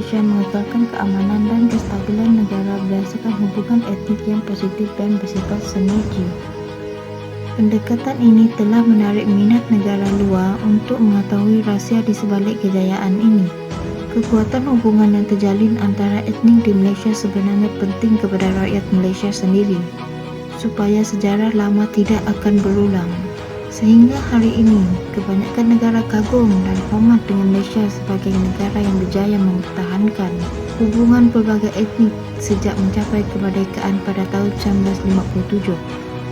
Malaysia mengekalkan keamanan dan kestabilan negara berdasarkan hubungan etnik yang positif dan bersifat sinergi. Pendekatan ini telah menarik minat negara luar untuk mengetahui rahsia di sebalik kejayaan ini. Kekuatan hubungan yang terjalin antara etnik di Malaysia sebenarnya penting kepada rakyat Malaysia sendiri, supaya sejarah lama tidak akan berulang. Sehingga hari ini, kebanyakan negara kagum dan hormat dengan Malaysia sebagai negara yang berjaya mempertahankan hubungan pelbagai etnik sejak mencapai kemerdekaan pada tahun 1957.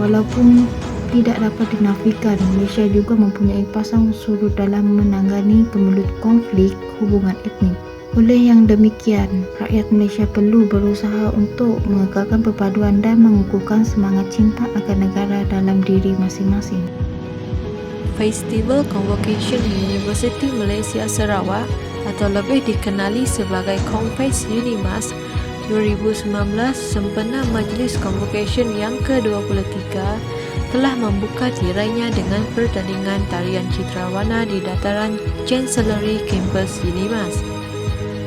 Walaupun tidak dapat dinafikan, Malaysia juga mempunyai pasang surut dalam menangani kemelut konflik hubungan etnik. Oleh yang demikian, rakyat Malaysia perlu berusaha untuk mengekalkan perpaduan dan mengukuhkan semangat cinta akan negara dalam diri masing-masing. Festival Convocation University Malaysia Sarawak atau lebih dikenali sebagai Confest Unimas 2019 sempena Majlis Convocation yang ke-23 telah membuka tirainya dengan pertandingan tarian citrawarna di dataran Chancellery Campus Unimas.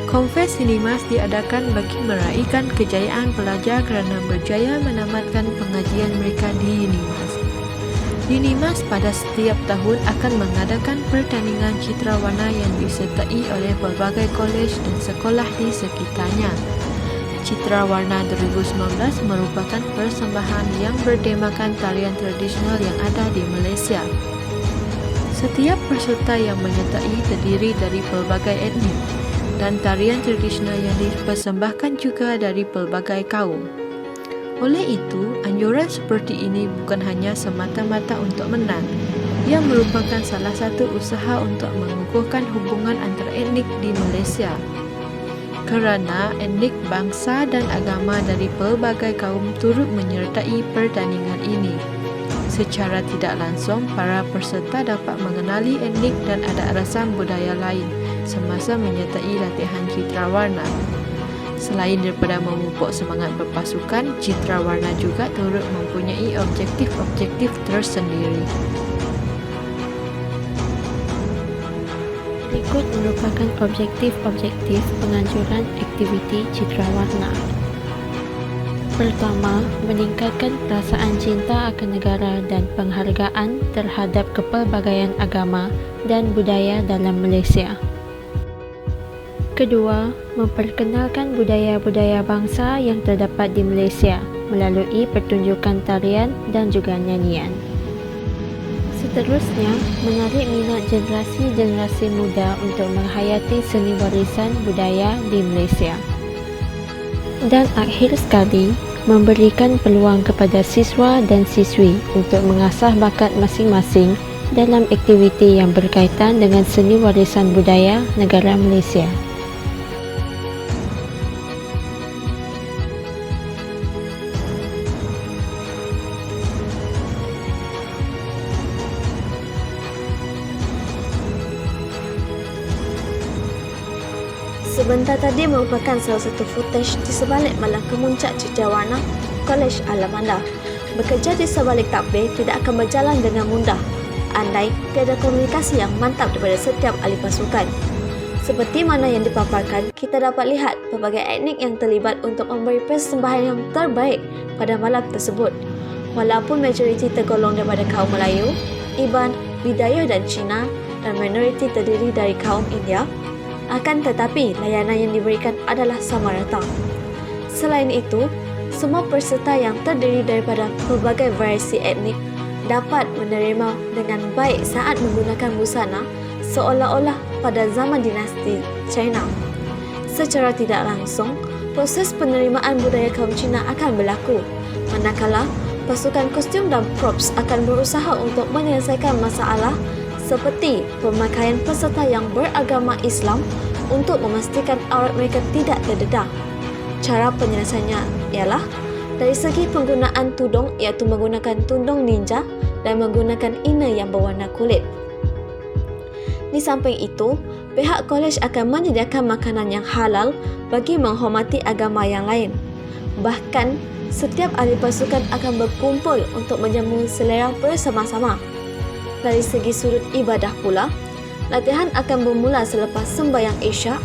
Confest Unimas diadakan bagi meraihkan kejayaan pelajar kerana berjaya menamatkan pengajian mereka di Unimas. Unimas pada setiap tahun akan mengadakan pertandingan citrawarna yang disertai oleh pelbagai kolej dan sekolah di sekitarnya. Citrawarna 2019 merupakan persembahan yang bertemakan tarian tradisional yang ada di Malaysia. Setiap peserta yang menyertai terdiri dari pelbagai etnik dan tarian tradisional yang dipersembahkan juga dari pelbagai kaum. Oleh itu, anjuran seperti ini bukan hanya semata-mata untuk menang. Ia merupakan salah satu usaha untuk mengukuhkan hubungan antara etnik di Malaysia. Kerana etnik, bangsa dan agama dari pelbagai kaum turut menyertai pertandingan ini. Secara tidak langsung, para peserta dapat mengenali etnik dan adat rasam budaya lain semasa menyertai latihan citrawarna. Selain daripada memupuk semangat berpasukan, citrawarna juga turut mempunyai objektif-objektif tersendiri. Berikut merupakan objektif-objektif penganjuran aktiviti citrawarna. Pertama, meningkatkan perasaan cinta akan negara dan penghargaan terhadap kepelbagaian agama dan budaya dalam Malaysia. Kedua, memperkenalkan budaya-budaya bangsa yang terdapat di Malaysia melalui pertunjukan tarian dan juga nyanyian. Seterusnya, menarik minat generasi-generasi muda untuk menghayati seni warisan budaya di Malaysia. Dan akhir sekali, memberikan peluang kepada siswa dan siswi untuk mengasah bakat masing-masing dalam aktiviti yang berkaitan dengan seni warisan budaya negara Malaysia. Sebentar tadi merupakan salah satu footage di sebalik malam kemuncak citrawarna Kolej Alamanda. Bekerja di sebalik takbir tidak akan berjalan dengan mudah andai tiada komunikasi yang mantap daripada setiap ahli pasukan. Seperti mana yang dipaparkan, kita dapat lihat pelbagai etnik yang terlibat untuk memberi persembahan yang terbaik pada malam tersebut. Walaupun majoriti tergolong daripada kaum Melayu, Iban, Bidayuh dan Cina dan minoriti terdiri dari kaum India, akan tetapi layanan yang diberikan adalah sama rata. Selain itu, semua peserta yang terdiri daripada pelbagai variasi etnik dapat menerima dengan baik saat menggunakan busana seolah-olah pada zaman dinasti China. Secara tidak langsung, proses penerimaan budaya kaum Cina akan berlaku, manakala pasukan kostum dan props akan berusaha untuk menyelesaikan masalah seperti pemakaian peserta yang beragama Islam untuk memastikan aurat mereka tidak terdedah. Cara penyelesaiannya ialah dari segi penggunaan tudung, iaitu menggunakan tudung ninja dan menggunakan inai yang berwarna kulit. Di samping itu, pihak kolej akan menyediakan makanan yang halal bagi menghormati agama yang lain. Bahkan, setiap ahli pasukan akan berkumpul untuk menjamu selera bersama-sama. Dari segi sudut ibadah pula, latihan akan bermula selepas sembahyang Isyak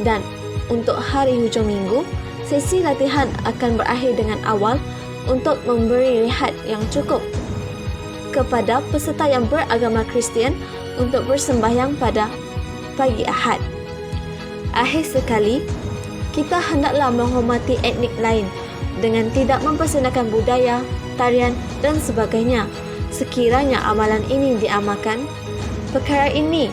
dan Untuk hari hujung minggu, sesi latihan akan berakhir dengan awal untuk memberi rehat yang cukup kepada peserta yang beragama Kristian untuk bersembahyang pada pagi Ahad. Akhir sekali, kita hendaklah menghormati etnik lain dengan tidak mempersendakan budaya, tarian dan sebagainya. Sekiranya amalan ini diamalkan, perkara ini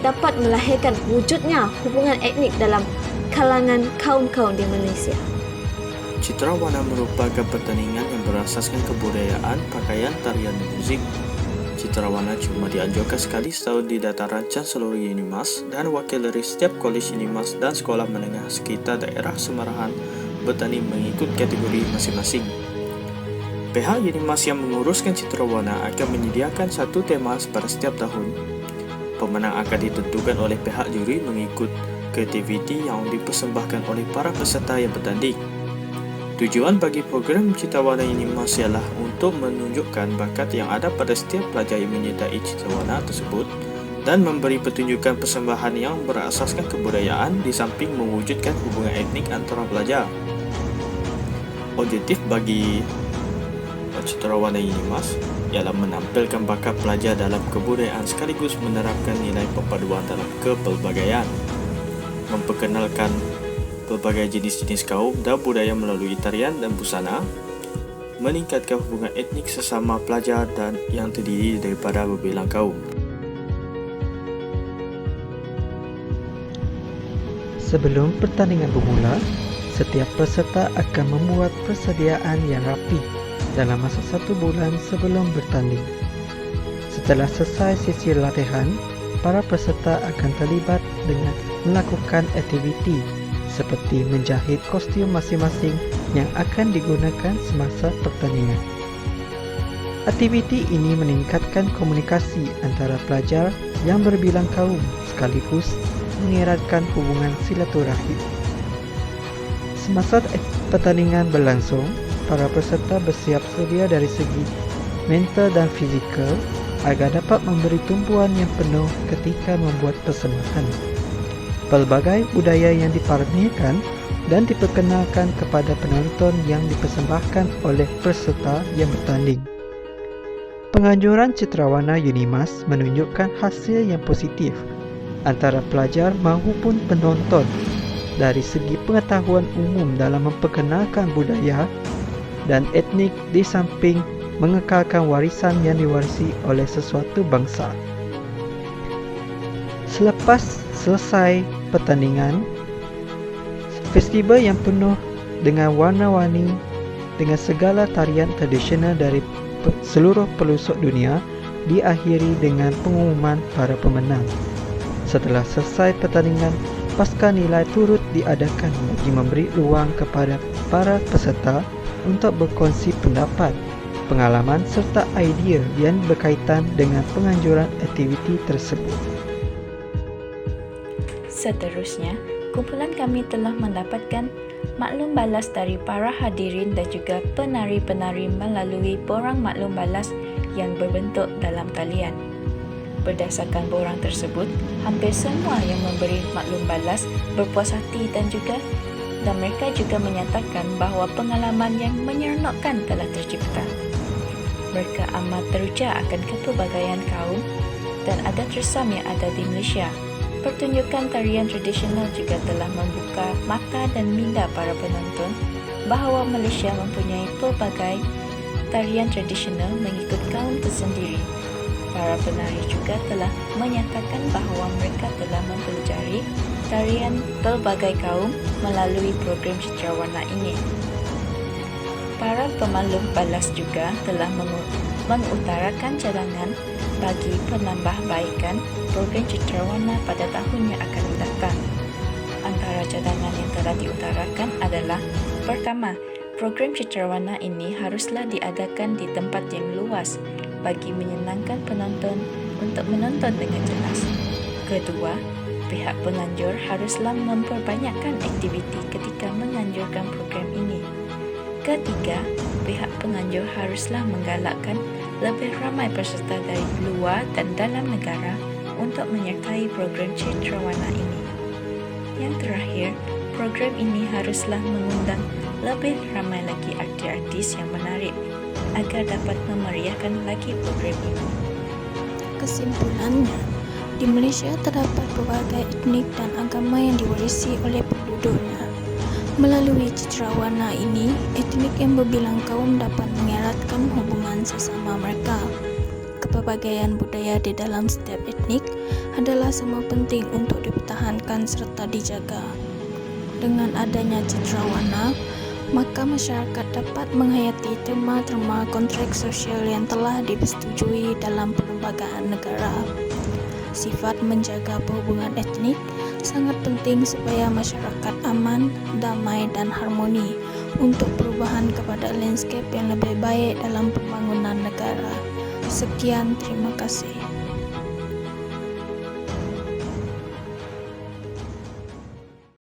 dapat melahirkan wujudnya hubungan etnik dalam kalangan kaum-kaum di Malaysia. Citrawana merupakan pertandingan yang berasaskan kebudayaan, pakaian, tarian, dan muzik. Citrawana cuma dianjurkan sekali setahun di dataran Chancellor Unimas dan wakil dari setiap kolej Unimas dan sekolah menengah sekitar daerah Semarahan bertanding mengikut kategori masing-masing. Pihak Unimas yang menguruskan Citrawana akan menyediakan satu tema pada setiap tahun. Pemenang akan ditentukan oleh pihak juri mengikut kreativiti yang dipersembahkan oleh para peserta yang bertanding. Tujuan bagi program Citrawana Unimas ialah untuk menunjukkan bakat yang ada pada setiap pelajar yang menyertai Citrawana tersebut dan memberi pertunjukan persembahan yang berasaskan kebudayaan di samping mewujudkan hubungan etnik antara pelajar. Objektif bagi Citrawana Unimas ialah menampilkan bakat pelajar dalam kebudayaan sekaligus menerapkan nilai perpaduan dalam kepelbagaian, memperkenalkan pelbagai jenis-jenis kaum dan budaya melalui tarian dan busana, meningkatkan hubungan etnik sesama pelajar dan yang terdiri daripada berbilang kaum. Sebelum pertandingan bermula, setiap peserta akan membuat persediaan yang rapi dalam masa 1 bulan sebelum bertanding. Setelah selesai sesi latihan, para peserta akan terlibat dengan melakukan aktiviti seperti menjahit kostum masing-masing yang akan digunakan semasa pertandingan. Aktiviti ini meningkatkan komunikasi antara pelajar yang berbilang kaum sekaligus mengeratkan hubungan silaturahim. Semasa pertandingan berlangsung, para peserta bersiap sedia dari segi mental dan fizikal agar dapat memberi tumpuan yang penuh ketika membuat persembahan. Pelbagai budaya yang dipamerkan dan diperkenalkan kepada penonton yang dipersembahkan oleh peserta yang bertanding. Penganjuran Citrawana Unimas menunjukkan hasil yang positif antara pelajar maupun penonton dari segi pengetahuan umum dalam memperkenalkan budaya dan etnik di samping mengekalkan warisan yang diwarisi oleh sesuatu bangsa. Selepas selesai pertandingan, festival yang penuh dengan warna-warni dengan segala tarian tradisional dari seluruh pelosok dunia diakhiri dengan pengumuman para pemenang. Setelah selesai pertandingan, pasca nilai turut diadakan bagi memberi ruang kepada para peserta untuk berkongsi pendapat, pengalaman serta idea yang berkaitan dengan penganjuran aktiviti tersebut. Seterusnya, kumpulan kami telah mendapatkan maklum balas dari para hadirin dan juga penari-penari melalui borang maklum balas yang berbentuk dalam talian. Berdasarkan borang tersebut, hampir semua yang memberi maklum balas berpuas hati dan mereka juga menyatakan bahawa pengalaman yang menyeronokkan telah tercipta. Mereka amat teruja akan kepelbagaian kaum dan adat resam yang ada di Malaysia. Pertunjukan tarian tradisional juga telah membuka mata dan minda para penonton bahawa Malaysia mempunyai pelbagai tarian tradisional mengikut kaum tersendiri. Para penari juga telah menyatakan bahawa mereka telah mempelajari tarian pelbagai kaum melalui program Citrawana ini. Para pemaklum balas juga telah mengutarakan cadangan bagi penambahbaikan program Citrawana pada tahun yang akan datang. Antara cadangan yang telah diutarakan adalah: pertama, program Citrawana ini haruslah diadakan di tempat yang luas bagi menyenangkan penonton untuk menonton dengan jelas. Kedua, pihak penganjur haruslah memperbanyakkan aktiviti ketika menganjurkan program ini. Ketiga, pihak penganjur haruslah menggalakkan lebih ramai peserta dari luar dan dalam negara untuk menyertai program Citrawana ini. Yang terakhir, program ini haruslah mengundang lebih ramai lagi artis-artis yang menarik agar dapat memeriahkan lagi program ini. Kesimpulannya, di Malaysia terdapat berbagai etnik dan agama yang diwarisi oleh penduduknya. Melalui citra warna ini, etnik yang berbilang kaum dapat mengeratkan hubungan sesama mereka. Kepelbagaian budaya di dalam setiap etnik adalah sama penting untuk dipertahankan serta dijaga. Dengan adanya citra warna, maka masyarakat dapat menghayati terma-terma kontrak sosial yang telah dipersetujui dalam perlembagaan negara. Sifat menjaga perhubungan etnik sangat penting supaya masyarakat aman, damai dan harmoni untuk perubahan kepada landscape yang lebih baik dalam pembangunan negara. Sekian, terima kasih.